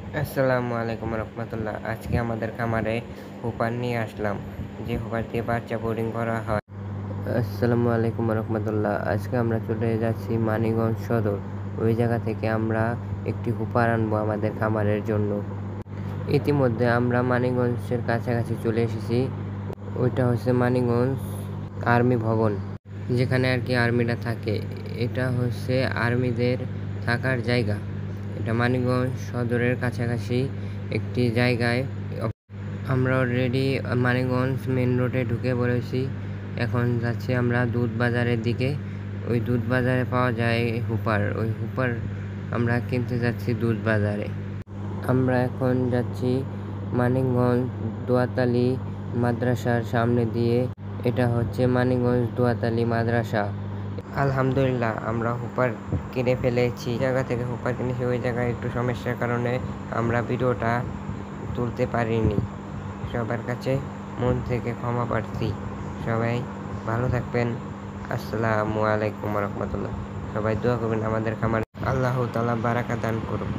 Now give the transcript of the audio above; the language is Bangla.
আসসালামু আলাইকুম রহমতুল্লাহ। আজকে আমাদের খামারে হুপার নিয়ে আসলাম, যে হুপার দিয়ে বাচ্চা বোর্ডিং করা হয়। আসসালামু আলাইকুম রহমতুল্লাহ। আজকে আমরা চলে যাচ্ছি মানিকগঞ্জ সদর। ওই জায়গা থেকে আমরা একটি হুপার আনবো আমাদের খামারের জন্য। ইতিমধ্যে আমরা মানিকগঞ্জের কাছাকাছি চলে এসেছি। ওইটা হচ্ছে মানিকগঞ্জ আর্মি ভবন, যেখানে আর কি আর্মিরা থাকে। এটা হচ্ছে আর্মিদের থাকার জায়গা। এটা মানিকগঞ্জ সদরের কাছাকাছি একটি জায়গায়। আমরা অলরেডি মানিকগঞ্জ মেন রোডে ঢুকে পড়েছি। এখন যাচ্ছি আমরা দুধ বাজারের দিকে। ওই দুধ বাজারে পাওয়া যায় হুপার। ওই হুপার আমরা কিনতে যাচ্ছি দুধ বাজারে। আমরা এখন যাচ্ছি মানিকগঞ্জ দোয়াতালি মাদ্রাসার সামনে দিয়ে। এটা হচ্ছে মানিকগঞ্জ দোয়াতালি মাদ্রাসা। আলহামদুলিল্লাহ, আমরা হুপার কিনে ফেলেছি। জায়গা থেকে হুপার কিনেছি, ওই জায়গায় একটু সমস্যার কারণে আমরা ভিডিওটা তুলতে পারিনি। সবার কাছে মন থেকে ক্ষমা প্রার্থী। সবাই ভালো থাকবেন। আসসালামু আলাইকুম রহমতুল্লাহ। সবাই দোয়া করবেন আমাদের খামারে আল্লাহ তাআলা বারাকা দান করুন।